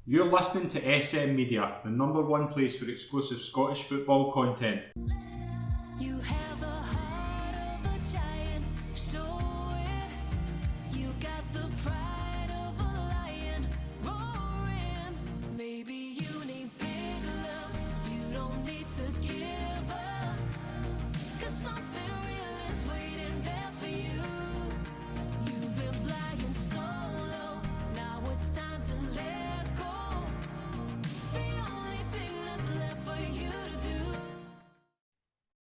You're listening to SM Media, the number one place for exclusive Scottish football content. You have the heart of a giant, show it. You got the pride of a lion, roaring. Maybe you need big love, you don't need to give up. 'Cause something real is waiting there for you. You've been flying solo, now it's time to let go. The only thing that's left for you to do.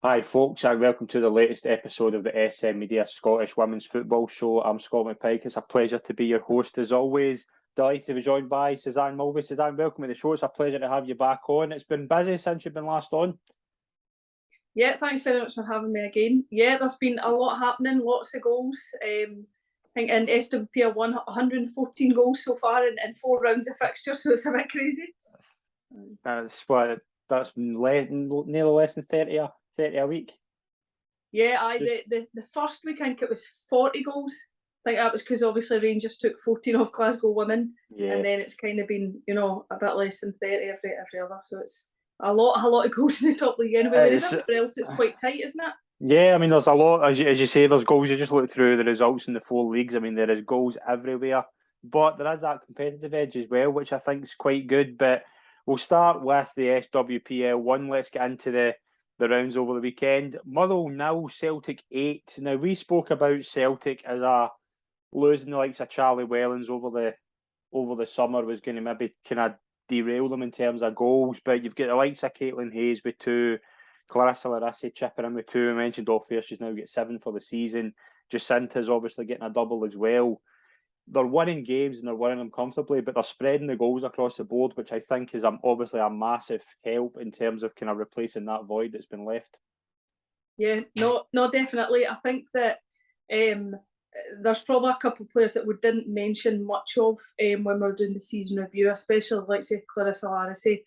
Hi folks, and welcome to the latest episode of the SM Media Scottish Women's Football Show. I'm Scott McPike. It's a pleasure to be your host as always. Delighted to be joined by Suzanne Mulvey. Suzanne, welcome to the show. It's a pleasure to have you back on. It's been busy since you've been last on. Yeah, thanks very much for having me again. Yeah, there's been a lot happening, lots of goals. I think in SWPL 114 goals so far in 4 rounds of fixtures, so it's a bit crazy. That's nearly less than 30 a week. Yeah, the first week I think it was 40 goals. I think that was because obviously Rangers took 14 off Glasgow women, and then it's kind of been, a bit less than 30 every other. So it's a lot of goals in the top league anyway. Whereas everywhere else it's quite tight, isn't it? Yeah, I mean, there's a lot, as you say, there's goals. You just look through the results in the 4 leagues. I mean, there is goals everywhere, but there is that competitive edge as well, which I think is quite good. But we'll start with the SWPL 1. Let's get into the rounds over the weekend. Motherwell 0, Celtic 8. Now, we spoke about Celtic as losing the likes of Charlie Wellens over the summer was going to maybe kind of derail them in terms of goals, but you've got the likes of Caitlin Hayes with 2, Clarissa Larissy chipping in with 2. I mentioned off here she's now got 7 for the season. Jacinta's obviously getting a double as well. They're winning games and they're winning them comfortably, but they're spreading the goals across the board, which I think is obviously a massive help in terms of kind of replacing that void that's been left. Yeah, no, definitely. I think that there's probably a couple of players that we didn't mention much of when we were doing the season review, especially like say Clarissa Larissy.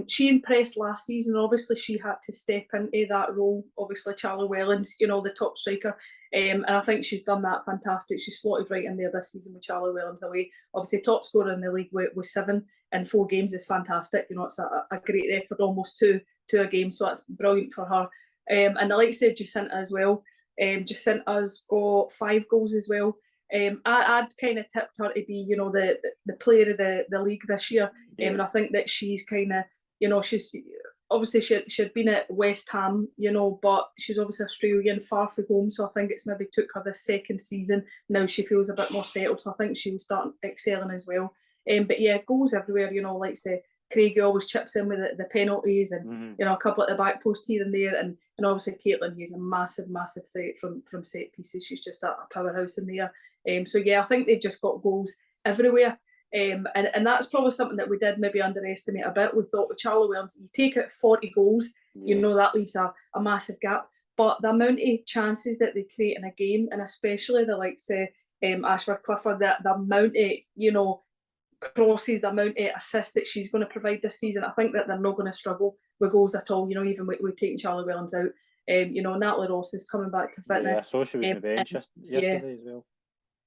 She impressed last season. Obviously, she had to step into that role. Obviously, Charlie Wellens, the top striker. And I think she's done that fantastic. She's slotted right in there this season with Charlie Wellens away. Obviously, top scorer in the league with 7 in 4 games is fantastic. It's a great record, almost two a game. So that's brilliant for her. And I like to say Jacinta as well. Jacinta's got 5 goals as well. I'd kind of tipped her to be, the player of the league this year. And I think that she's kind of, she's obviously she'd been at West Ham, but she's obviously Australian, far from home. So I think it's maybe took her the second season. Now she feels a bit more settled. So I think she'll start excelling as well. But yeah, goals everywhere, like say Craigie always chips in with the penalties and a couple at the back post here and there, and obviously Caitlin is a massive threat from set pieces. She's just a powerhouse in there. So yeah, I think they've just got goals everywhere, and that's probably something that we did maybe underestimate a bit. We thought with Charlie Wellens, you take out 40 goals, that leaves a massive gap. But the amount of chances that they create in a game, and especially the likes of Ashford Clifford, the amount of crosses, the amount of assists that she's going to provide this season, I think that they're not going to struggle with goals at all. Even with taking Charlie Wellens out, Natalie Ross is coming back to fitness. Yeah, I saw she was on the bench yesterday as well.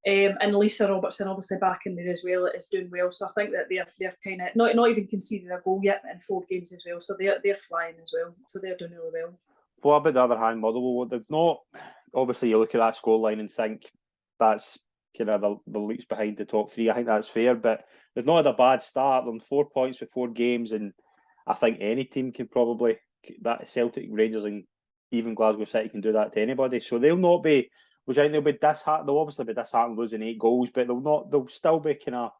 And Lisa Robertson obviously back in there as well is doing well. So I think that they're kind of not even conceded a goal yet in 4 games as well. So they're flying as well. So they're doing really well. What about the other hand, Motherwell? They've not, obviously you look at that scoreline and think that's kind of the leaps behind the top 3. I think that's fair, but they've not had a bad start. They're on 4 points with 4 games, and I think any team can probably, that Celtic, Rangers, and even Glasgow City can do that to anybody. So they'll not be, which I think they'll be disheartened. They'll obviously be disheartened losing 8 goals, but they'll still be kind of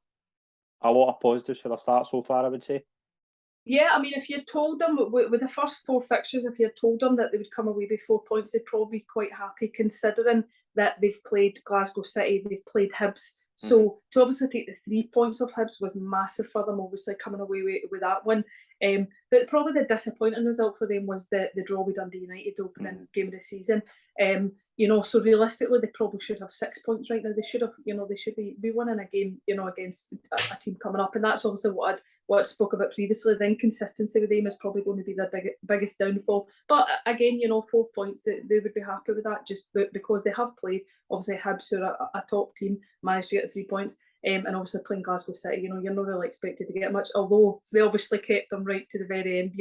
a lot of positives for their start so far, I would say. Yeah, I mean, if you told them with the first 4 fixtures, if you had told them that they would come away with 4 points, they'd probably be quite happy, considering that they've played Glasgow City, they've played Hibs. So to obviously take the 3 points off Hibs was massive for them, obviously coming away with that one. But probably the disappointing result for them was the draw with Dundee United opening game of the season. So realistically, they probably should have 6 points right now. They should have, they should be winning a game, against a team coming up, and that's obviously what I spoke about previously. The inconsistency with them is probably going to be their biggest downfall. But again, 4 points, they would be happy with that, just because they have played obviously Hibs, who are a top team, managed to get the 3 points. and obviously playing Glasgow City, you're not really expected to get much, although they obviously kept them right to the very end,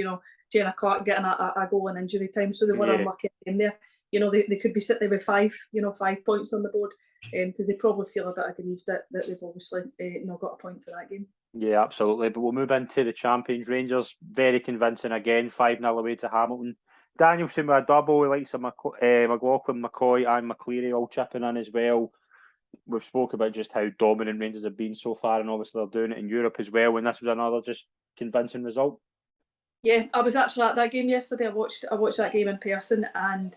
Jenna Clark getting a goal in injury time, so they were unlucky in there. They could be sitting there with 5 points on the board, because they probably feel a bit aggrieved that they've obviously not got a point for that game. Yeah, absolutely. But we'll move into the champions. Rangers, very convincing again, 5-0 away to Hamilton. Danielson with a double, likes of McLaughlin, McCoy and McCleary all chipping in as well. We've spoke about just how dominant Rangers have been so far, and obviously they're doing it in Europe as well, and this was another just convincing result. Yeah, I was actually at that game yesterday. I watched that game in person, and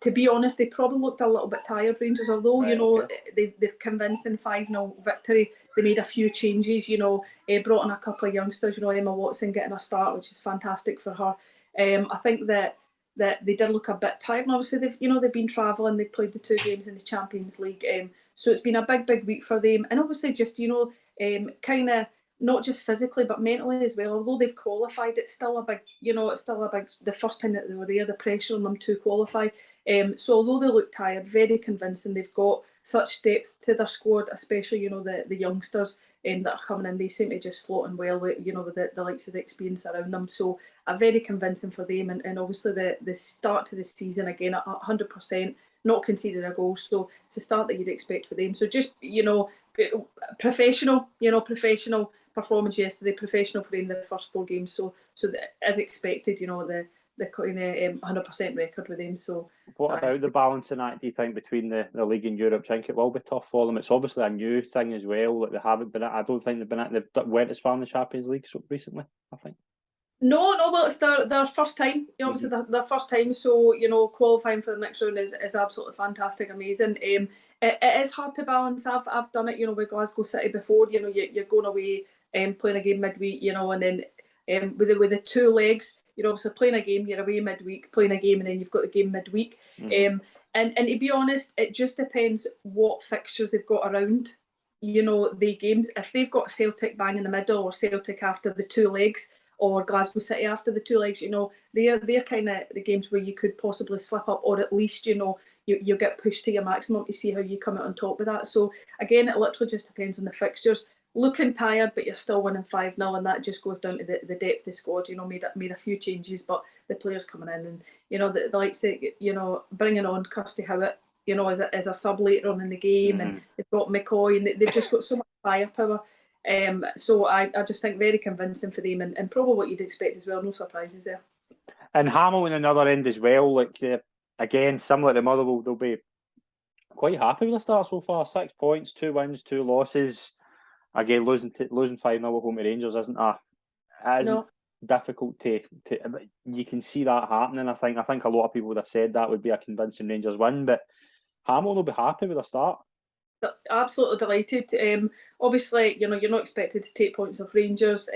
to be honest, they probably looked a little bit tired, Rangers, although they've convincing 5-0 victory. They made a few changes, brought in a couple of youngsters, Emma Watson getting a start, which is fantastic for her. I think that they did look a bit tired, and obviously they've been travelling, they've played the 2 games in the Champions League, so it's been a big week for them, and obviously just kind of not just physically but mentally as well. Although they've qualified, it's still a big, the first time that they were there, the pressure on them to qualify. So although they look tired, very convincing. They've got such depth to their squad, especially the youngsters that are coming in. They seem to just slot in well with with the likes of the experience around them. So very convincing for them, and obviously the start to the season again at 100%, not conceded a goal. So it's the start that you'd expect for them. So just professional performance yesterday, professional for them the first 4 games. So as expected, the kind of 100% record with them. So what about the balancing act, do you think, between the league and Europe? Do you think it will be tough for them? It's obviously a new thing as well. Like they haven't been. I don't think they've went as far in the Champions League recently, I think. No, well, it's their first time. Obviously, their first time. So qualifying for the next round is absolutely fantastic, amazing. It is hard to balance. I've done it, with Glasgow City before. You're going away and playing a game midweek, and then with the 2 legs, you're obviously playing a game, you're away midweek, playing a game, and then you've got the game midweek. And to be honest, it just depends what fixtures they've got around, the games. If they've got Celtic bang in the middle, or Celtic after the 2 legs, or Glasgow City after the 2 legs, they're kind of the games where you could possibly slip up, or at least, you get pushed to your maximum to see how you come out on top with that. So again, it literally just depends on the fixtures. Looking tired, but you're still winning 5-0, and that just goes down to the depth of the squad. Made a few changes, but the players coming in, and the likes of bringing on Kirsty Howitt, as a sub later on in the game, and they've got McCoy, and they've just got so much firepower. So I just think very convincing for them, and probably what you'd expect as well. No surprises there. And Hamilton another end as well. Like again, similar to Motherwell, they'll be quite happy with the start so far. 6 points, 2 wins, 2 losses. Again, losing 5-0 at home to Rangers isn't difficult to. You can see that happening. I think a lot of people would have said that would be a convincing Rangers win, but Hamilton will be happy with the start. Absolutely delighted. Obviously, you're not expected to take points off Rangers.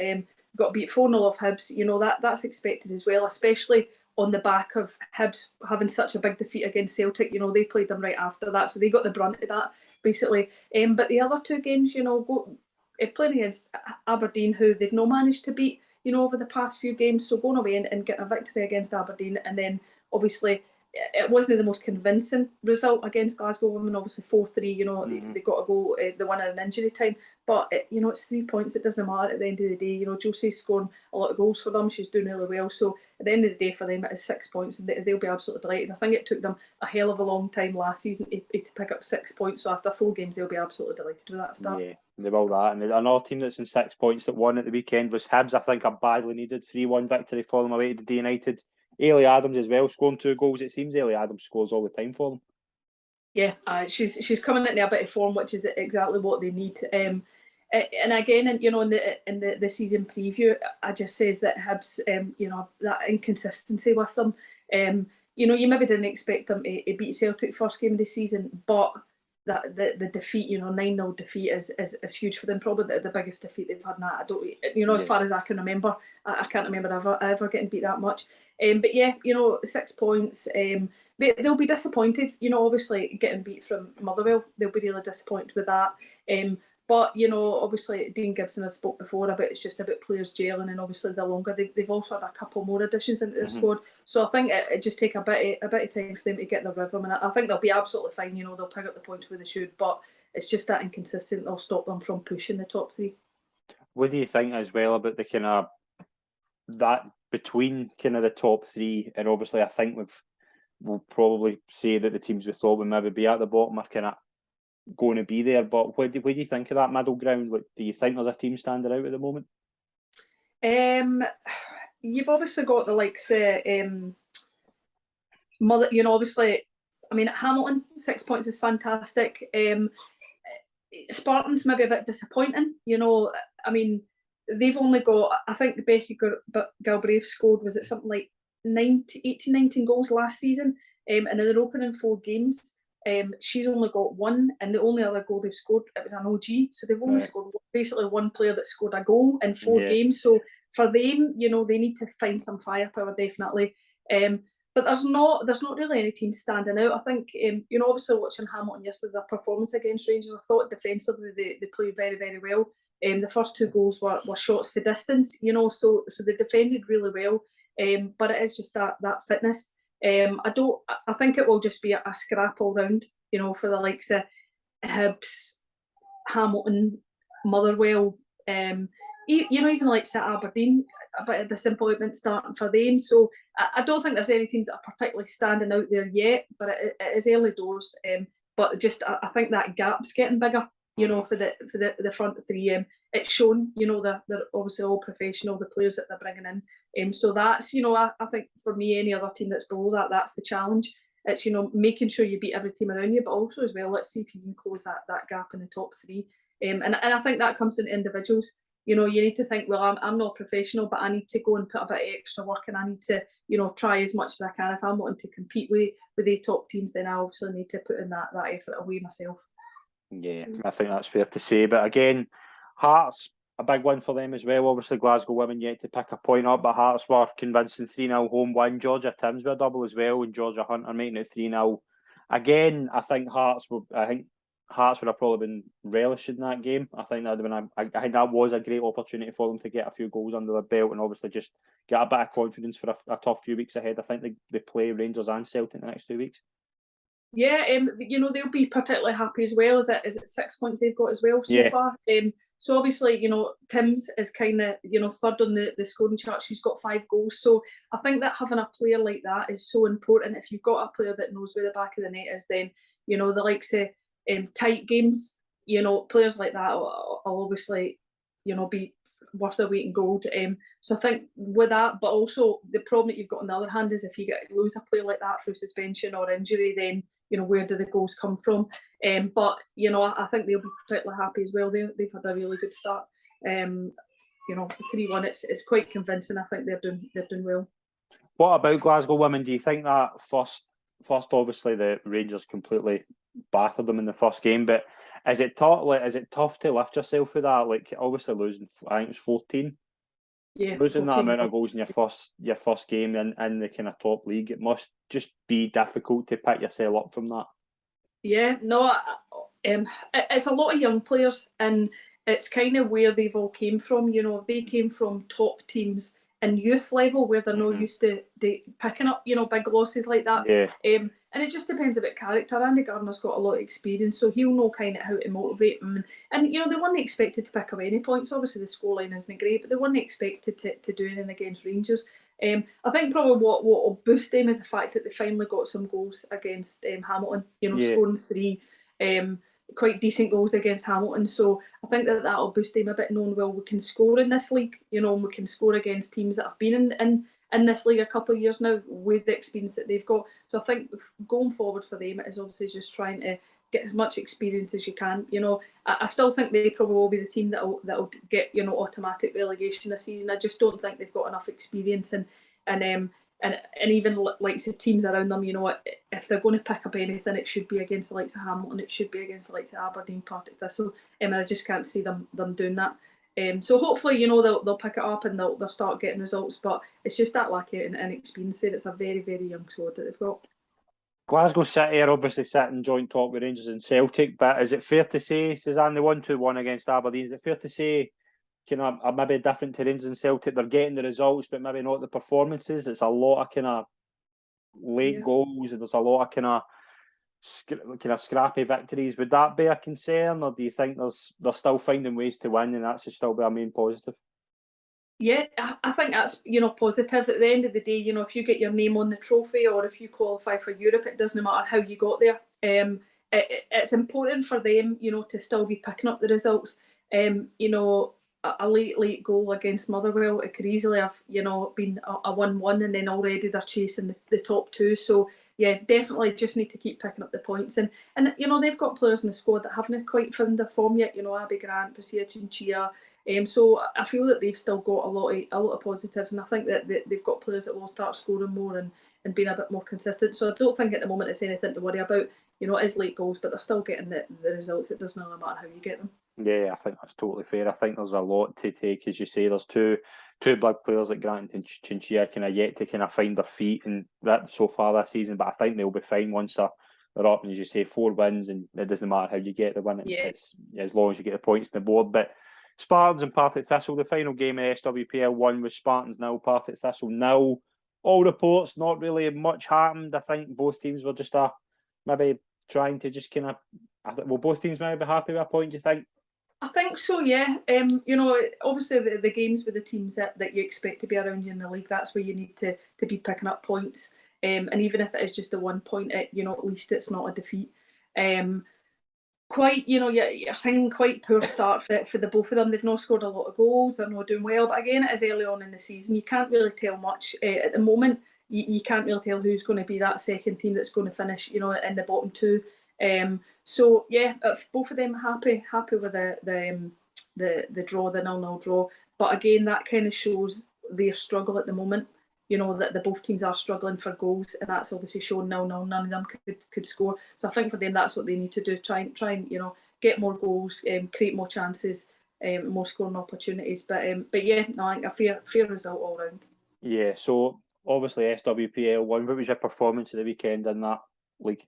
Got to beat 4-0 off Hibs. That's expected as well, especially on the back of Hibs having such a big defeat against Celtic. They played them right after that, so they got the brunt of that basically. But the other 2 games, playing against Aberdeen, who they've not managed to beat, over the past few games. So going away and getting a victory against Aberdeen, and then obviously it wasn't the most convincing result against Glasgow Women. Obviously 4-3. They got a goal, the winner in injury time. But it's 3 points. It doesn't matter at the end of the day. Josie's scoring a lot of goals for them. She's doing really well. So at the end of the day, for them, it is 6 points, and they'll be absolutely delighted. I think it took them a hell of a long time last season to pick up 6 points. So after 4 games, they'll be absolutely delighted with that start. Yeah, they will that. And another team that's in 6 points that won at the weekend was Hibs. I think a badly needed 3-1 victory for them away to D United. Ailey Adams as well, scoring 2 goals. It seems Ailey Adams scores all the time for them. Yeah, she's coming into a bit of form, which is exactly what they need. And again, in the season preview, I just says that Hibs, that inconsistency with them. You maybe didn't expect them to beat Celtic first game of the season, but that the defeat, 9-0 defeat is huge for them. Probably the biggest defeat they've had in that. I don't, as far as I can remember, I can't remember ever getting beat that much. But yeah, 6 points. They'll be disappointed, obviously getting beat from Motherwell. They'll be really disappointed with that. But obviously Dean Gibson has spoke before about it's just about players gelling, and obviously the longer they've also had a couple more additions into the squad. So I think it just take a bit of time for them to get their rhythm, and I think they'll be absolutely fine. They'll pick up the points where they should, but it's just that inconsistent that'll stop them from pushing the top three. What do you think as well about the kind of that between kind of the top three, and obviously I think we'll probably say that the teams we thought would maybe be at the bottom are kind of going to be there. But what do you think of that middle ground? Like, do you think there's a team standing out at the moment? You've obviously got the likes of obviously, I mean, at Hamilton, 6 points is fantastic. Spartans maybe a bit disappointing. I mean, they've only got, I think Becky Galbraith scored, was it something like 19 goals last season, and in their opening 4 games, she's only got 1, and the only other goal they've scored, it was an OG, so they've only scored basically 1 player that scored a goal in 4 games. So for them, they need to find some firepower, definitely. But there's not really any team standing out. I think, obviously watching Hamilton yesterday, their performance against Rangers, I thought defensively they played very, very well. The first 2 goals were shots for distance, so they defended really well. But it is just that fitness. I think it will just be a scrap all round, for the likes of Hibs, Hamilton, Motherwell, even like Aberdeen, a bit of disappointment starting for them. So I don't think there's any teams that are particularly standing out there yet, but it is early doors. But just I think that gap's getting bigger, for the front 3. It's shown, they're obviously all professional, the players that they're bringing in. So that's, I think for me, any other team that's below that, that's the challenge. It's, making sure you beat every team around you, but also as well, let's see if you can close that gap in the top 3. And I think that comes down to individuals. You need to think, well, I'm not professional, but I need to go and put a bit of extra work, and I need to, try as much as I can. If I'm wanting to compete with the top teams, then I obviously need to put in that effort away myself. Yeah, I think that's fair to say. But again, Hearts, a big one for them as well. Obviously, Glasgow women yet to pick a point up, but Hearts were convincing 3-0 home win. Georgia Timms were a double as well, and Georgia Hunter making it 3-0. Again, I think Hearts would have probably been relishing that game. I think that was a great opportunity for them to get a few goals under their belt and obviously just get a bit of confidence for a tough few weeks ahead. I think they play Rangers and Celtic the next 2 weeks. Yeah, they'll be particularly happy as well. Is it 6 points they've got as well so far? So obviously, Timms is kind of, third on the scoring chart. She's got 5 goals. So I think that having a player like that is so important. If you've got a player that knows where the back of the net is, then, the likes of tight games, players like that will obviously, be worth their weight in gold. So I think with that, but also the problem that you've got on the other hand is if you lose a player like that through suspension or injury, then where do the goals come from? But I think they'll be particularly happy as well. They've had a really good start. 3-1. It's quite convincing. I think they're doing well. What about Glasgow women? Do you think that first obviously the Rangers completely battered them in the first game, but is it tough to lift yourself with that? Like obviously losing, I think it was 14. Yeah, losing 14. that amount of goals in your first game in the kind of top league, it must just be difficult to pick yourself up from that. Yeah, no, it's a lot of young players, and it's kind of where they've all came from. They came from top teams in youth level where they're not used to picking up, big losses like that. Yeah. And it just depends about character. Andy Gardner's got a lot of experience, so he'll know kind of how to motivate them. And they weren't expected to pick up any points. Obviously, the scoreline isn't great, but they weren't expected to do anything against Rangers. I think probably what will boost them is the fact that they finally got some goals against Hamilton. Scoring 3 quite decent goals against Hamilton. So I think that'll boost them a bit, knowing, well, we can score in this league, and we can score against teams that have been in this league a couple of years now with the experience that they've got. So I think going forward for them is obviously just trying to get as much experience as you can. I still think they probably will be the team that'll get automatic relegation this season. I just don't think they've got enough experience and even like the teams around them. If they're going to pick up anything, it should be against the likes of Hamilton. It should be against the likes of Aberdeen, Partick Thistle. I just can't see them doing that. So hopefully, they'll pick it up and they'll start getting results. But it's just that lack of inexperience there. It's a very, very young squad that they've got. Glasgow City are obviously sitting joint top with Rangers and Celtic, but is it fair to say, Suzanne, they 1-2-1 against Aberdeen, is it fair to say, maybe different to Rangers and Celtic, they're getting the results, but maybe not the performances? It's a lot of late goals, there's a lot of kind of scrappy victories. Would that be a concern, or do you think they're still finding ways to win, and that should still be a main positive? Yeah, I think that's positive. At the end of the day, if you get your name on the trophy or if you qualify for Europe, it doesn't matter how you got there. It's important for them, to still be picking up the results. A late goal against Motherwell, it could easily have been a 1-1, and then already they're chasing the top two. So yeah, definitely just need to keep picking up the points. And they've got players in the squad that haven't quite found their form yet. Abby Grant, Priscilla Chinchilla. So I feel that they've still got a lot of positives, and I think that they've got players that will start scoring more and being a bit more consistent. So I don't think at the moment it's anything to worry about. It is late goals, but they're still getting the results. It doesn't really matter how you get them. Yeah, I think that's totally fair. I think there's a lot to take, as you say. There's two big players like Grant and Chinchilla kind of yet to kind of find their feet, and that so far this season. But I think they'll be fine once they're up. And as you say, 4 wins, and it doesn't matter how you get the win. Yeah. It's as long as you get the points on the board. But Spartans and Partick Thistle, the final game of SWPL 1 was Spartans 0, Partick Thistle 0. All reports, not really much happened. I think both teams were just maybe trying to just kind of. Will both teams maybe be happy with a point, do you think? I think so, yeah. Obviously the games with the teams that you expect to be around you in the league, that's where you need to be picking up points. And even if it is just a 1 point, at least it's not a defeat. You're saying quite poor start for the both of them. They've not scored a lot of goals. They're not doing well. But again, it is early on in the season. You can't really tell much. At the moment, you can't really tell who's going to be that second team that's going to finish, in the bottom two. So yeah, both of them happy with the draw, the 0-0 draw. But again, that kind of shows their struggle at the moment. That the both teams are struggling for goals, and that's obviously shown 0-0. None of them could score. So I think for them, that's what they need to do. Try and get more goals, create more chances, more scoring opportunities. But yeah, no, I think a fair result all round. Yeah. So obviously SWPL 1. What was your performance of the weekend in that league?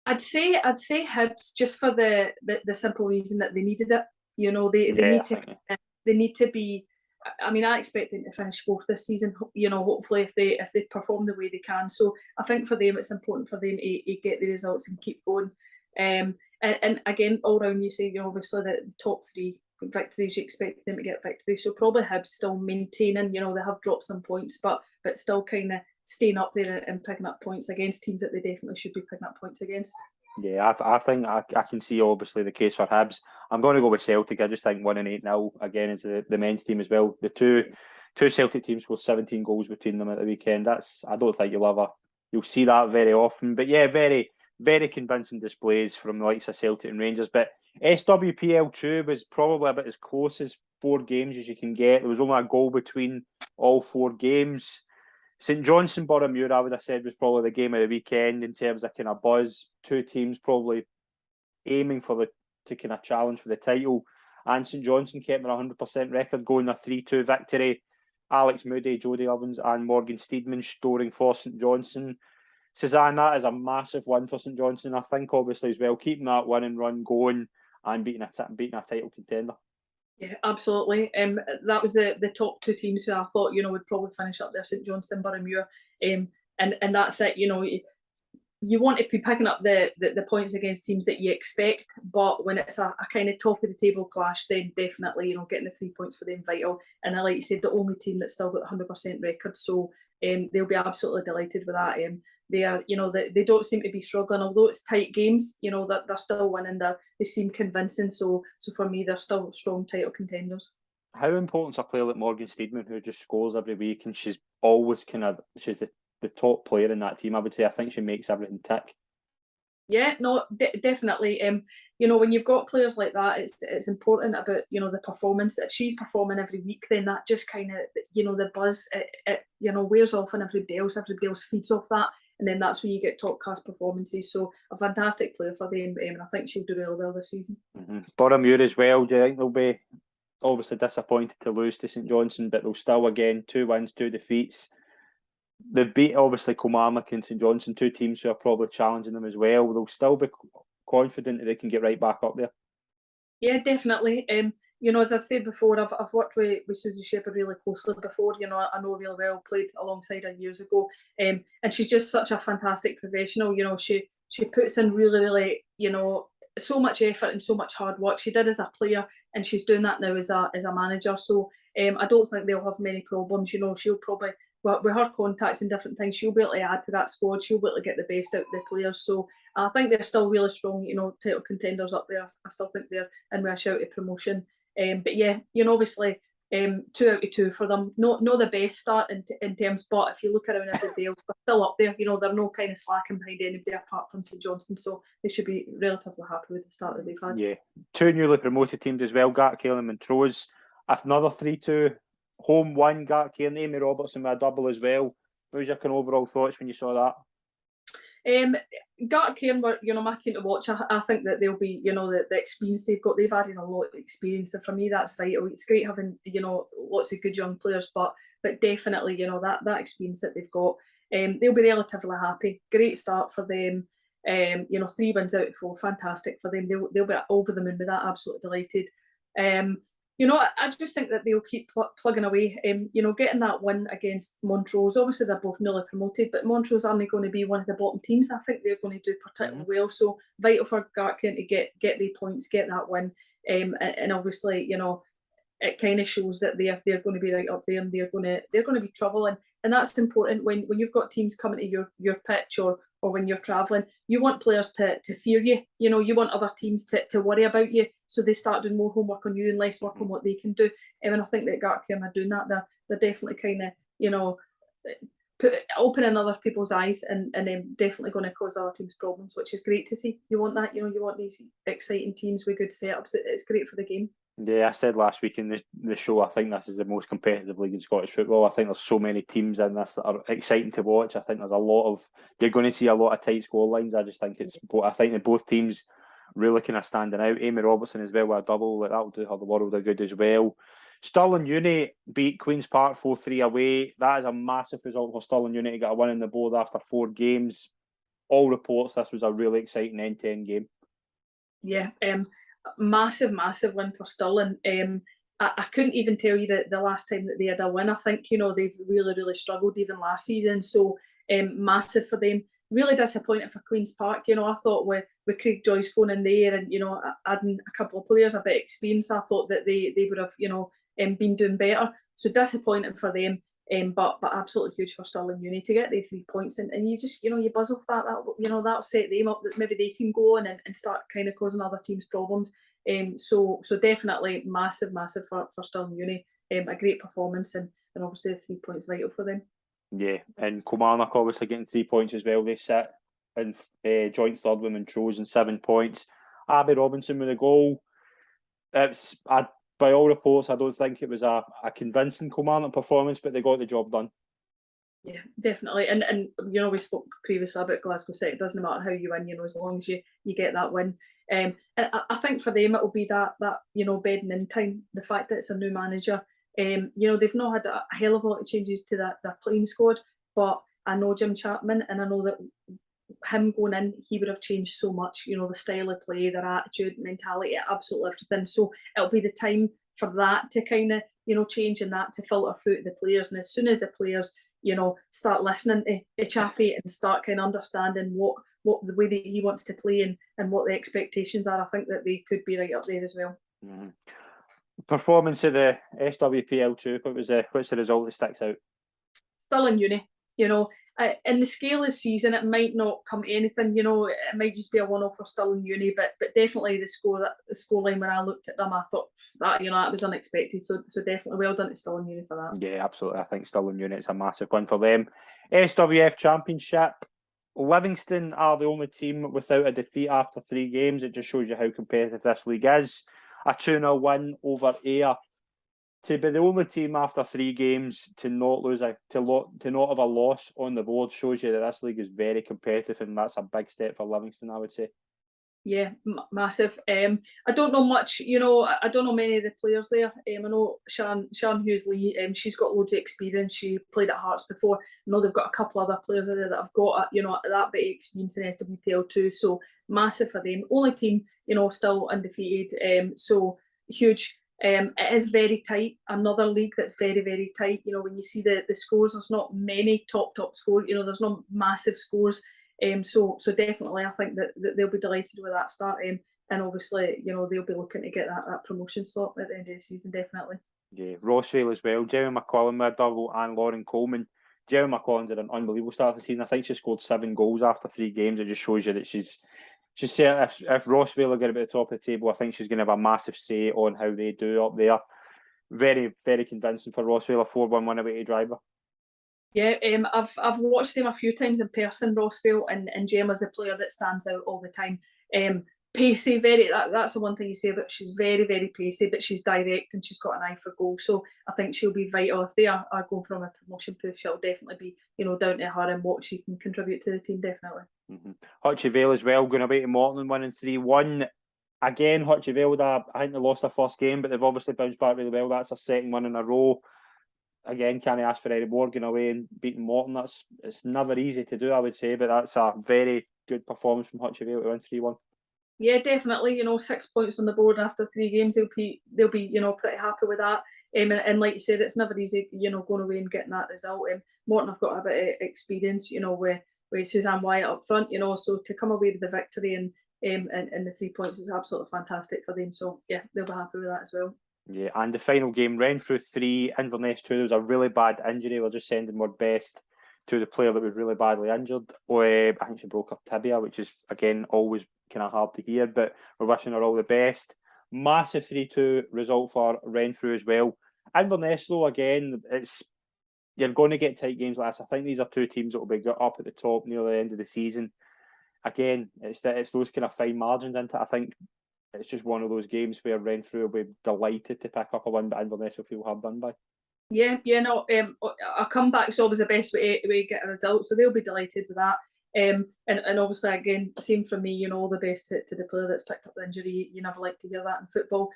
I'd say Hibs, just for the simple reason that they needed it. They need to be. I mean, I expect them to finish 4th this season. Hopefully, if they perform the way they can. So I think for them, it's important for them to get the results and keep going. And again, all round, you say obviously the top 3 victories, you expect them to get victories. So probably Hibs still maintaining. They have dropped some points, but still kind of staying up there and picking up points against teams that they definitely should be picking up points against. Yeah, I think I can see obviously the case for Hibs. I'm going to go with Celtic. I just think 1-8-0 again into the men's team as well. The two Celtic teams scored 17 goals between them at the weekend. I don't think you'll see that very often. But yeah, very, very convincing displays from the likes of Celtic and Rangers. But SWPL 2 was probably about as close as 4 games as you can get. There was only a goal between all 4 games. St Johnstone Boroughmuir, I would have said, was probably the game of the weekend in terms of kind of buzz. 2 teams probably aiming to kind of challenge for the title. And St Johnstone kept their 100% record going, their 3-2 victory. Alex Moody, Jodie Ovens and Morgan Steedman storing for St Johnstone. Suzanne, that is a massive win for St Johnstone. I think obviously as well, keeping that winning run going and beating a title contender. Yeah, absolutely. That was the top 2 teams who I thought would probably finish up there, St Johnstone, Boroughmuir, and that's it. You want to be picking up the points against teams that you expect, but when it's a kind of top of the table clash, then definitely getting the 3 points for them vital. And like you said, the only team that's still got 100% record, so they'll be absolutely delighted with that. They are, they don't seem to be struggling, although it's tight games. That they're still winning. They seem convincing. So for me, they're still strong title contenders. How important is a player like Morgan Steedman, who just scores every week, and she's always she's the top player in that team? I would say I think she makes everything tick. Yeah, no, definitely. When you've got players like that, it's important about the performance. If she's performing every week, then that just kind of the buzz it wears off on everybody else. Everybody else feeds off that. And then that's when you get top class performances. So a fantastic player for them, and I think she'll do really well this season. Boroughmuir as well. Do you think they'll be obviously disappointed to lose to St Johnstone, but they'll still, again, 2 wins, 2 defeats. They've beat obviously Kilmarnock and St Johnstone, 2 teams who are probably challenging them as well. They'll still be confident that they can get right back up there. Yeah, definitely. as I've said before, I've worked with Susie Shepherd really closely before. I know really well, played alongside her years ago, and she's just such a fantastic professional. She puts in really, so much effort and so much hard work. She did as a player, and she's doing that now as a manager. So I don't think they'll have many problems. She'll probably, with her contacts and different things, she'll be able to add to that squad. She'll be able to get the best out of the players. So I think they're still really strong, title contenders up there. I still think they're in with a shout of promotion. But yeah, obviously 2 out of 2 for them. Not the best start in terms, but if you look around everybody else, they're still up there. They're no kind of slacking behind anybody apart from St Johnstone, so they should be relatively happy with the start that they've had. Yeah, 2 newly promoted teams as well, Gartcairn and Montrose. Another 3-2 home win, Gartcairn, Amy Robertson with a double as well. What was your kind of overall thoughts when you saw that? Gartcairn were, my team to watch. I think that they'll be, the experience they've got. They've added a lot of experience, and for me, that's vital. It's great having, lots of good young players, but definitely, that experience that they've got. They'll be relatively happy. Great start for them. 3 wins out of 4, fantastic for them. They'll be over the moon with that. Absolutely delighted. I just think that they'll keep plugging away. Getting that win against Montrose. Obviously, they're both newly promoted, but Montrose aren't going to be one of the bottom teams. I think they're going to do particularly well. So vital for Gartcairn to get the points, get that win, and obviously, it kind of shows that they're going to be right up there, and they're going to be trouble, and that's important when you've got teams coming to your pitch or when you're travelling. You want players to fear you. You want other teams to worry about you, so they start doing more homework on you and less work on what they can do. And I think that Gartcairn are doing that. They're definitely kind of opening other people's eyes and definitely going to cause other teams problems, which is great to see. You want that. You want these exciting teams with good setups. It's great for the game. Yeah, I said last week in the show, I think this is the most competitive league in Scottish football. I think there's so many teams in this that are exciting to watch. I think there's you're going to see a lot of tight score lines. I just think I think that both teams really kind of standing out. Amy Robertson as well with a double, that'll do her the world of good as well. Stirling Uni beat Queen's Park 4-3 away. That is a massive result for Stirling Uni to get a win on the board after 4 games. All reports this was a really exciting end-to-end game. Yeah, massive win for Stirling. I couldn't even tell you the last time that they had a win. I think they've really struggled even last season, so massive for them. Really disappointed for Queen's Park. I thought with Craig Joyce going in there and adding a couple of players a bit of experience, I thought that they would have been doing better. So disappointed for them. But absolutely huge for Stirling Uni to get the 3 points, and you just you buzz off that that'll set them up that maybe they can go on and start kind of causing other teams problems. So definitely massive for Stirling Uni. A great performance, and obviously the 3 points vital for them. Yeah, and Kilmarnock obviously getting 3 points as well. They sit in joint third with Montrose and 7 points. Abby Robinson with a goal. By all reports, I don't think it was a convincing Kilmarnock performance, but they got the job done. Yeah, definitely. And we spoke previously about Glasgow City. It doesn't matter how you win, as long as you get that win. And I think for them it will be that bedding in time. The fact that it's a new manager. They've not had a hell of a lot of changes to their playing squad, but I know Jim Chapman, and I know that him going in, he would have changed so much, the style of play, their attitude, mentality, absolutely everything. So it'll be the time for that to kind of, change, and that to filter through to the players. And as soon as the players, start listening to Chappie and start kind of understanding what the way that he wants to play and what the expectations are, I think that they could be right up there as well. Mm-hmm. Performance of the SWPL 2, what's the result that sticks out? Stirling Uni, in the scale of the season, it might not come to anything. It might just be a one-off for Stirling Uni, but definitely the scoreline when I looked at them, I thought that that was unexpected. So definitely well done to Stirling Uni for that. Yeah, absolutely. I think Stirling Uni is a massive win for them. SWF Championship. Livingston are the only team without a defeat after 3 games. It just shows you how competitive this league is. A 2-0 win over Ayr. To be the only team after 3 games to not have a loss on the board shows you that this league is very competitive, and that's a big step for Livingston, I would say. Yeah, massive. I don't know much, I don't know many of the players there. I know Sharon Hughes-Lee, she's got loads of experience. She played at Hearts before. I know they've got a couple other players there that have got, that bit of experience in SWPL too. So massive for them. Only team, still undefeated. So huge. It is very tight. Another league that's very, very tight. You know, when you see the scores, there's not many top scores. You know, there's no massive scores. So definitely, I think that they'll be delighted with that start. And obviously, you know, they'll be looking to get that promotion slot at the end of the season, definitely. Yeah, Rossvale as well. Jeremy McCollum with a double and Lauren Coleman. Jeremy McCollum's had an unbelievable start to the season. I think she scored 7 goals after 3 games. It just shows you that she's certain. If Rossvale are going to be at the top of the table, I think she's going to have a massive say on how they do up there. Very, very convincing for Rossvale, a 4-1 win away to Driver. Yeah, I've watched them a few times in person, Rossvale, and Gemma's a player that stands out all the time. Pacey, that's the one thing you say about. She's very, very pacey, but she's direct and she's got an eye for goal. So I think she'll be vital. If they are going from a promotion push, it'll definitely be, you know, down to her and what she can contribute to the team, definitely. Hutchie Vale as well, going away to Morton, winning 3-1. Again, Hutchie Vale, I think they lost their first game, but they've obviously bounced back really well. That's their second one in a row. Again, can't ask for any more, going away and beating Morton. It's never easy to do, I would say, but that's a very good performance from Hutchie Vale to win 3-1. Yeah, definitely. You know, 6 points on the board after 3 games. They'll be you know, pretty happy with that. And like you said, it's never easy, you know, going away and getting that result. Morton have got a bit of experience, you know, with Suzanne Wyatt up front, you know, so to come away with the victory and the 3 points is absolutely fantastic for them. So yeah, they'll be happy with that as well. Yeah, and the final game, Renfrew 3, Inverness 2. There was a really bad injury. We're just sending our best to the player that was really badly injured. I think she broke her tibia, which is, again, always kind of hard to hear, but we're wishing her all the best. Massive 3-2 result for Renfrew as well. Inverness, though, again, you're going to get tight games like this. I think these are 2 teams that will be up at the top near the end of the season. Again, it's those kind of fine margins into it. I think it's just one of those games where Renfrew will be delighted to pick up a win, but Inverness will feel hard done by. Yeah, no, a comeback's always the best way to get a result, so they'll be delighted with that. And obviously, again, same for me, you know, all the best to the player that's picked up the injury. You never like to hear that in football.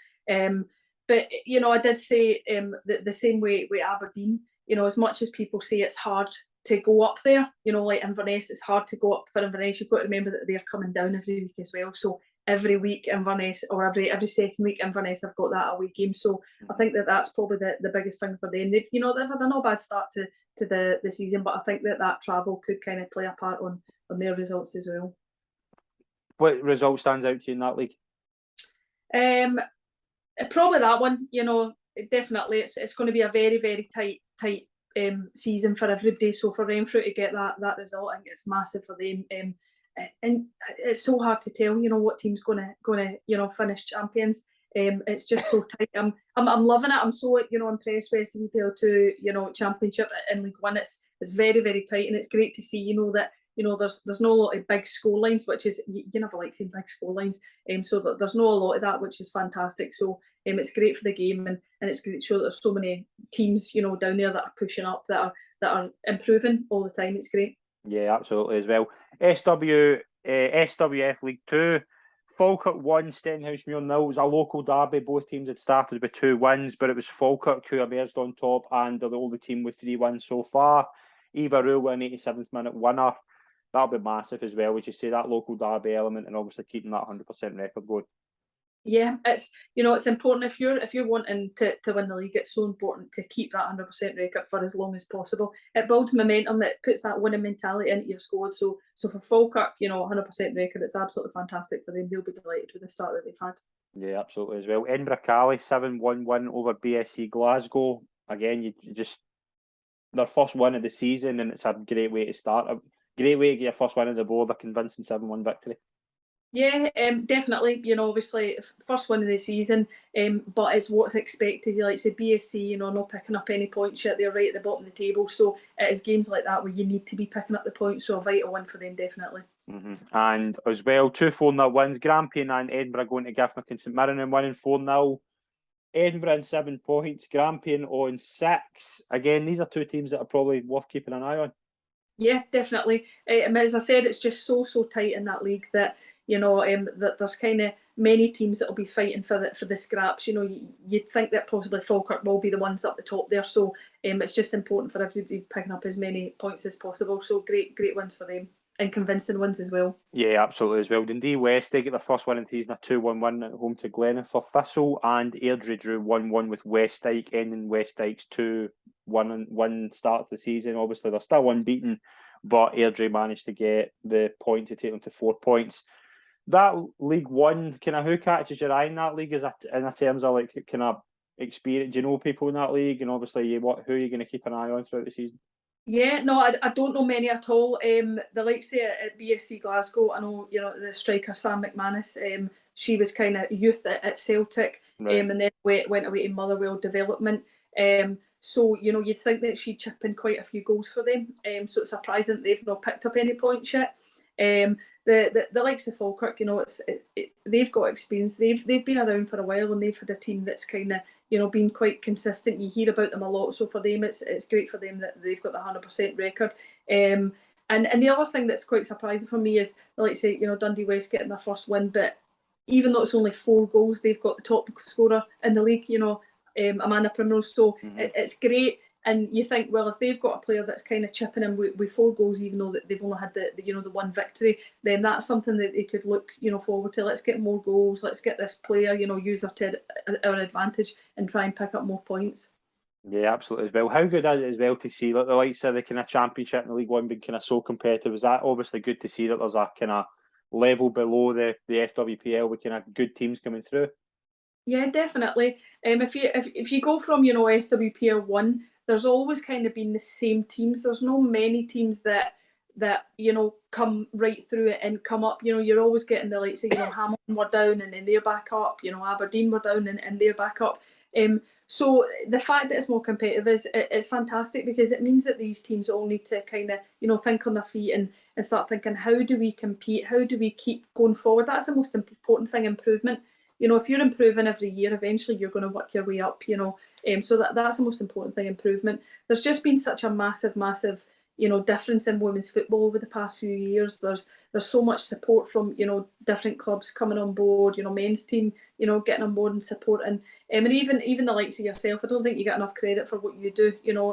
But, you know, I did say the same way with Aberdeen, you know, as much as people say it's hard to go up there, you know, like Inverness, it's hard to go up for Inverness. You've got to remember that they're coming down every week as well. So every week Inverness, or every second week Inverness, have got that away game. So I think that's probably the biggest thing for them. They've had a no bad start to the season, but I think that travel could kind of play a part on their results as well. What result stands out to you in that league? Probably that one. You know, definitely it's going to be a very, very tight season for everybody. So for Renfrew to get that result, I think it's massive for them. And it's so hard to tell, you know, what team's gonna you know, finish champions. It's just so tight. I'm loving it. I'm so, you know, impressed with SWPL 2, you know, championship in League One. It's very, very tight, and it's great to see, you know, that, you know, there's no lot of big score lines, which is, you never like seeing big score lines. So that there's no a lot of that, which is fantastic. So it's great for the game, and it's great to show that there's so many teams, you know, down there that are pushing up, that are improving all the time. It's great. Yeah, absolutely as well. SWF League 2, Falkirk 1, Stenhousemuir 0. It was a local derby. Both teams had started with 2 wins, but it was Falkirk who emerged on top, and they're the only team with 3 wins so far. Eva Rule, an 87th minute winner. That'll be massive as well, as you say, that local derby element, and obviously keeping that 100% record going. Yeah, it's, you know, it's important if you're wanting to win the league. It's so important to keep that 100% record for as long as possible. It builds momentum. It puts that winning mentality into your squad. So for Falkirk, you know, 100% record, it's absolutely fantastic for them. They'll be delighted with the start that they've had. Yeah, absolutely as well. Edinburgh Cali 7-1 win over BSC Glasgow. Again, you just their first win of the season, and it's a great way to start. A great way to get your first win on the board. A convincing 7-1 victory. Yeah, definitely. You know, obviously, first win of the season, but it's what's expected. Like say BSC, you know, not picking up any points yet. They're right at the bottom of the table. So it is games like that where you need to be picking up the points. So a vital win for them, definitely. And as well, 2 4-0 wins. Grampian and Edinburgh going to Giffnock and St Mirren and winning 4-0. Edinburgh on 7 points, Grampian on 6. Again, these are 2 teams that are probably worth keeping an eye on. Yeah, definitely. As I said, it's just so tight in that league that, you know, that there's kind of many teams that will be fighting for the scraps. You know, you'd think that possibly Falkirk will be the ones up the top there. So it's just important for everybody picking up as many points as possible. So great wins for them. convincing wins as well. Yeah, absolutely as well. Dundee West, they get their first win in the season, a 2-1 win at home to Glenaffer Thistle, and Airdrie drew 1-1 with Westdyke, ending Westdyke's 2-1 start to the season. Obviously, they're still unbeaten, but Airdrie managed to get the point to take them to 4 points. That League One, who catches your eye in that league? Is that in terms of experience? Do you know people in that league? And obviously, who are you going to keep an eye on throughout the season? Yeah, no, I don't know many at all. The likes of at BSC Glasgow, I know, the striker Sam McManus, she was kind of youth at Celtic, Right. and then went away to Motherwell Development. So, you'd think that she'd chip in quite a few goals for them. So it's surprising they've not picked up any points yet. The likes of Falkirk, they've got experience. They've been around for a while, and they've had a team that's kind of been quite consistent. You hear about them a lot, so for them it's great for them that they've got the 100% record. And the other thing that's quite surprising for me is, like say, Dundee West getting their first win, but even though it's only 4 goals, they've got the top scorer in the league. Amanda Primrose. So it's great. And you think, well, if they've got a player that's kind of chipping in with 4 goals, even though they've only had the one victory, then that's something that they could look forward to. Let's get more goals. Let's get this player use her to our advantage and try and pick up more points. Yeah, absolutely as well. How good is it as well to see the likes of the kind of Championship and the League One being kind of so competitive? Is that obviously good to see that there's a kind of level below the SWPL with kind of good teams coming through? Yeah, definitely. If you go from SWPL 1, there's always kind of been the same teams. There's no many teams that come right through it and come up. You're always getting the likes of Hamilton were down and then they're back up. Aberdeen were down and they're back up. So the fact that it's more competitive is fantastic, because it means that these teams all need to kind of think on their feet and start thinking, how do we compete? How do we keep going forward? That's the most important thing, improvement. If you're improving every year, eventually you're going to work your way up, so that's the most important thing, improvement. There's just been such a massive difference in women's football over the past few years. There's so much support from different clubs coming on board, men's team getting on board and supporting, and even the likes of yourself. I don't think you get enough credit for what you do,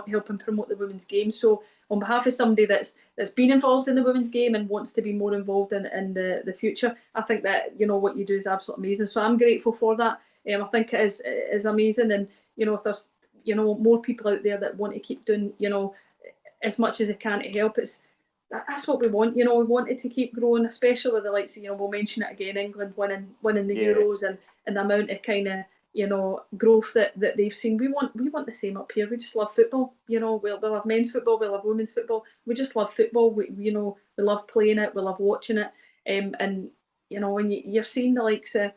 helping promote the women's game. So on behalf of somebody that's been involved in the women's game and wants to be more involved in the future, I think that what you do is absolutely amazing. So I'm grateful for that. I think it is amazing, and if there's more people out there that want to keep doing as much as they can to help, that's what we want. We want it to keep growing, especially with the likes of we'll mention it again, England winning the Euros and the amount of kind of growth that they've seen. We want the same up here. We just love football. We'll have men's football, we'll have women's football. We just love football. We love playing it, we love watching it. And when you're seeing the likes of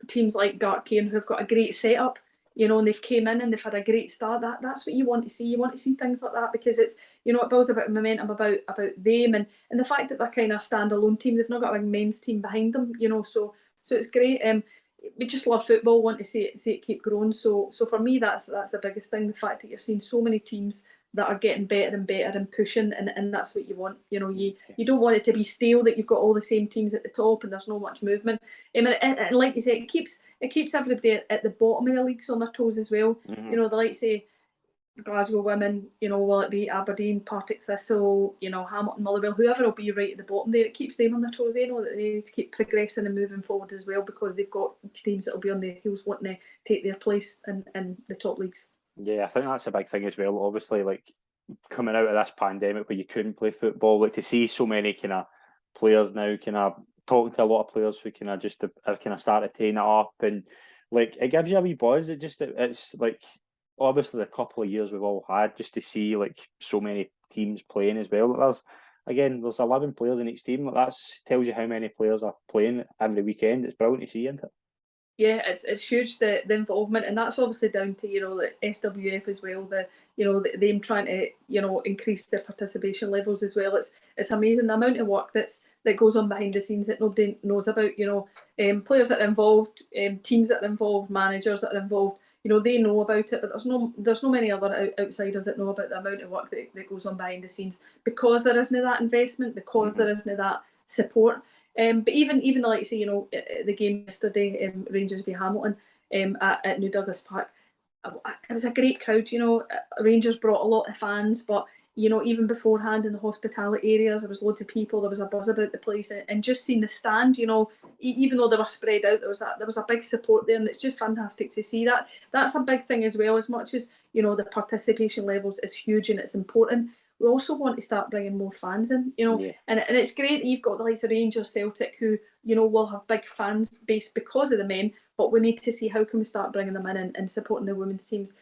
teams like Gartcairn who've got a great setup, and they've came in and they've had a great start. That's what you want to see. You want to see things like that, because it's it builds a bit of momentum about them, and the fact that they're kind of a standalone team. They've not got a big men's team behind them. So it's great. We just love football. Want to see it keep growing. So for me, that's the biggest thing. The fact that you're seeing so many teams that are getting better and better and pushing, and that's what you want. You don't want it to be stale, that you've got all the same teams at the top and there's no much movement. And like you say, it keeps everybody at the bottom of the leagues on their toes as well. The likes say Glasgow women, will it be Aberdeen, Partick Thistle, Hamilton, Motherwell, whoever will be right at the bottom there. It keeps them on their toes. They know that they need to keep progressing and moving forward as well, because they've got teams that will be on their heels wanting to take their place in the top leagues. Yeah, I think that's a big thing as well. Obviously, like coming out of this pandemic where you couldn't play football, like to see so many kind of players now, kind of talking to a lot of players who kind of just kind of started taking it up, and like it gives you a wee buzz. It's like obviously the couple of years we've all had, just to see like so many teams playing as well. There's 11 players in each team. That tells you how many players are playing every weekend. It's brilliant to see, isn't it? Yeah, it's huge, the involvement, and that's obviously down to the SWF as well. Them trying to increase their participation levels as well. It's amazing the amount of work that goes on behind the scenes that nobody knows about. Players that are involved, teams that are involved, managers that are involved. They know about it, but there's no many other outsiders that know about the amount of work that goes on behind the scenes, because there isn't that investment, because there isn't that support. But even the likes of the game yesterday, Rangers v Hamilton at New Douglas Park, it was a great crowd. Rangers brought a lot of fans, but you know, even beforehand in the hospitality areas, there was loads of people, there was a buzz about the place, and just seeing the stand, you know, even though they were spread out, there was a big support there, and it's just fantastic to see that. That's a big thing as well. As much as, you know, the participation levels is huge and it's important, we also want to start bringing more fans in, you know, and it's great that you've got the likes of Rangers, Celtic, who, you know, will have big fan base because of the men, but we need to see how can we start bringing them in and supporting the women's teams.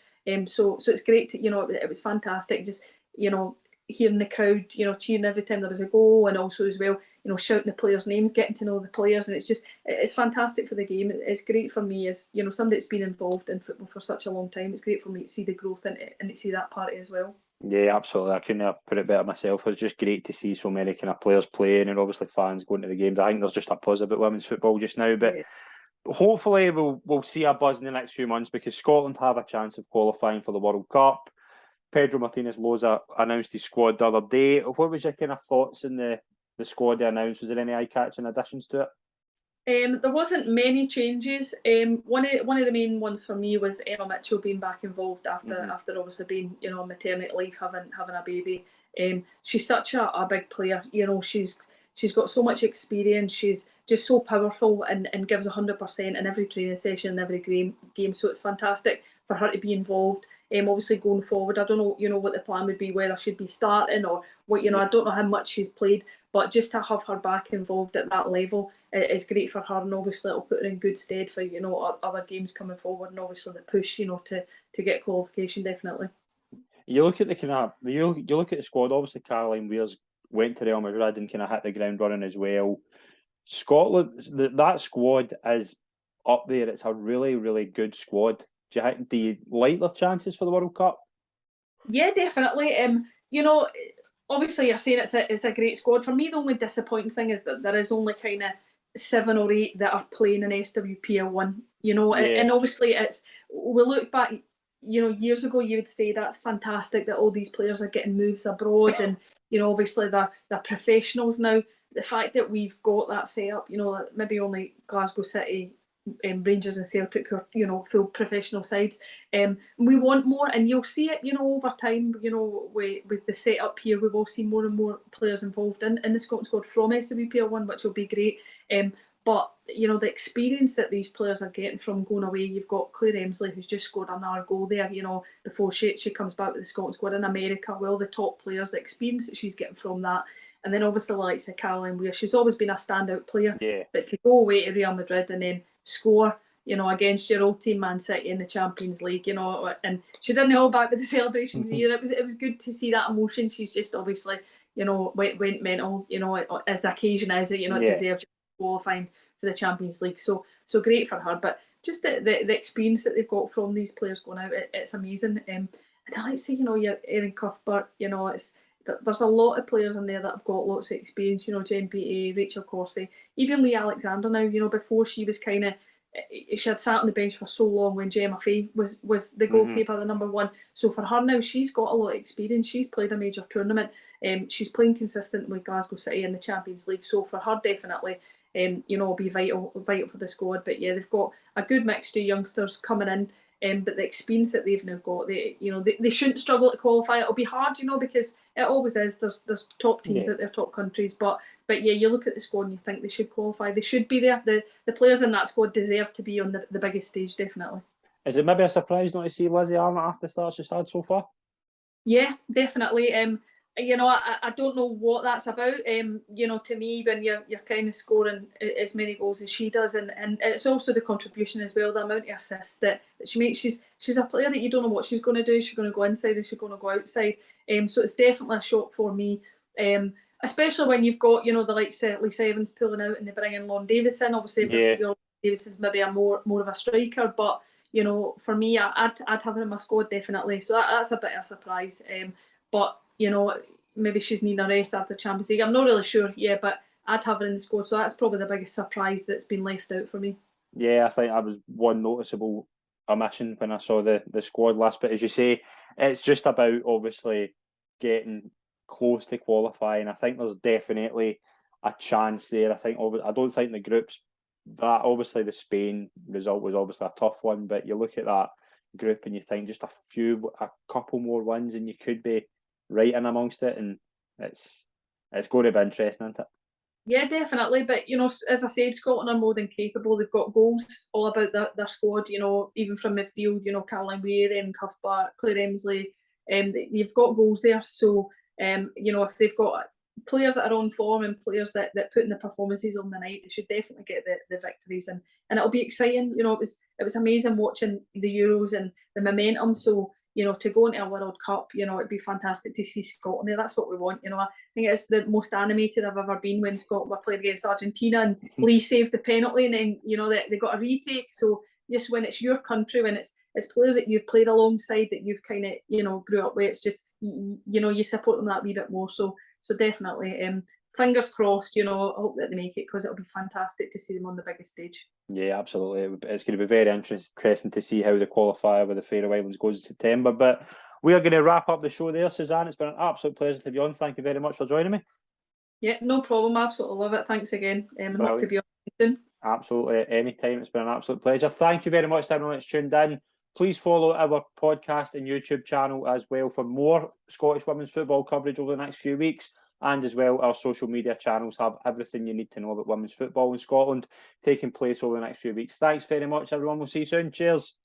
So it's great to, you know, it was fantastic just, you know, hearing the crowd, you know, cheering every time there was a goal, and also as well, you know, shouting the players' names, getting to know the players, and it's fantastic for the game. It's great for me as, you know, somebody that's been involved in football for such a long time. It's great for me to see the growth in it and to see that part as well. Yeah, absolutely. I couldn't have put it better myself. It's just great to see so many kind of players playing, and obviously fans going to the games. I think there's just a buzz about women's football just now, but hopefully we'll see a buzz in the next few months, because Scotland have a chance of qualifying for the World Cup. Pedro Martinez Loza announced his squad the other day. What was your kind of thoughts in the squad they announced? Was there any eye-catching additions to it? There wasn't many changes. One of the main ones for me was Emma Mitchell being back involved after obviously being, you know, on maternity leave, having a baby. She's such a big player. You know, she's got so much experience. She's just so powerful and gives 100% in every training session, in every game. So it's fantastic for her to be involved. Obviously going forward, I don't know, you know, what the plan would be, whether she'd be starting or what, you know, I don't know how much she's played, but just to have her back involved at that level is great for her, and obviously it'll put her in good stead for, you know, other games coming forward, and obviously the push, you know, to get qualification, definitely. You look at the kind of you look at the squad. Obviously, Caroline Weir's went to Real Madrid and kind of hit the ground running as well. Scotland, that squad is up there. It's a really, really good squad. Do you like their chances for the World Cup? Yeah, definitely. You know, obviously you're saying it's a great squad. For me, the only disappointing thing is that there is only kind of 7 or 8 that are playing in SWPL 1. You know, and obviously we look back, you know, years ago, you would say that's fantastic that all these players are getting moves abroad, and, you know, obviously they're professionals now. The fact that we've got that set up, you know, maybe only Glasgow City, Rangers and Celtic, who are, you know, full professional sides. We want more, and you'll see it, you know, over time, you know, with the setup here, we will see more and more players involved in the Scotland squad from SWPL 1, which will be great. But, you know, the experience that these players are getting from going away, you've got Claire Emsley, who's just scored another goal there, you know, before she comes back with the Scotland squad in America. Well, the top players, the experience that she's getting from that. And then obviously the likes of Caroline Weir, she's always been a standout player. Yeah. But to go away to Real Madrid and then score, you know, against your old team Man City in the Champions League, you know, and she didn't hold back with the celebrations either. It was good to see that emotion. She's just obviously, you know, went mental, you know, as the occasion is, you know, it deserves qualifying for the Champions League. So great for her. But just the experience that they've got from these players going out, it's amazing. And I like to say, you know, your Erin Cuthbert, you know, there's a lot of players in there that have got lots of experience, you know, Jen Beattie, Rachel Corsie, even Lee Alexander now, you know, before she was kind of, she had sat on the bench for so long when Gemma Fay was the goalkeeper, the number 1. So for her now, she's got a lot of experience. She's played a major tournament. She's playing consistently with Glasgow City in the Champions League. So for her, definitely, you know, will be vital for the squad. But yeah, they've got a good mixture of youngsters coming in. But the experience that they've now got, they shouldn't struggle to qualify. It'll be hard, you know, because it always is. There's top teams out there, top countries, but yeah, you look at the squad and you think they should qualify. They should be there. The players in that squad deserve to be on the biggest stage, definitely. Is it maybe a surprise not to see Lizzie Arnott after the start she's had so far? Yeah, definitely. You know, I don't know what that's about. You know, to me, when you're kind of scoring as many goals as she does, and it's also the contribution as well, the amount of assists that she makes. She's a player that you don't know what she's going to do. Is she going to go inside? Is she going to go outside? So it's definitely a shock for me. Especially when you've got, you know, the likes of Lisa Evans pulling out and they bring in Lauren Davison. Obviously, you know, Davison's maybe a more of a striker, but, you know, for me, I'd have her in my squad definitely. So that's a bit of a surprise. But, you know, maybe she's needing a rest after the Champions League. I'm not really sure, but I'd have her in the squad. So that's probably the biggest surprise that's been left out for me. Yeah, I think that was one noticeable omission when I saw the squad last. But as you say, it's just about obviously getting close to qualifying. I think there's definitely a chance there. I don't think the groups, that obviously the Spain result was obviously a tough one, but you look at that group and you think just a couple more wins and you could be right in amongst it, and it's going to be interesting, isn't it? Yeah, definitely. But, as I said, Scotland are more than capable. They've got goals all about their squad, even from midfield, Caroline Weir and Cuthbert, Claire Emsley. You've got goals there. So, if they've got players that are on form and players that put in the performances on the night, they should definitely get the victories. And it'll be exciting. It was amazing watching the Euros and the momentum. So, to go into a World Cup, it'd be fantastic to see Scotland there. That's what we want. I think it's the most animated I've ever been when Scotland were playing against Argentina and Lee saved the penalty, and then they got a retake. So just when it's your country, when it's players that you've played alongside, that you've kind of grew up with, it's just you support them that wee bit more. So definitely, fingers crossed. I hope that they make it, because it'll be fantastic to see them on the biggest stage. Yeah, absolutely. It's going to be very interesting to see how the qualifier with the Faroe Islands goes in September. But we are going to wrap up the show there, Suzanne. It's been an absolute pleasure to be on. Thank you very much for joining me. Yeah, no problem. Absolutely love it. Thanks again. And hope to be on soon. Absolutely. Anytime. It's been an absolute pleasure. Thank you very much to everyone that's tuned in. Please follow our podcast and YouTube channel as well for more Scottish women's football coverage over the next few weeks. And as well, our social media channels have everything you need to know about women's football in Scotland taking place over the next few weeks. Thanks very much, everyone. We'll see you soon. Cheers.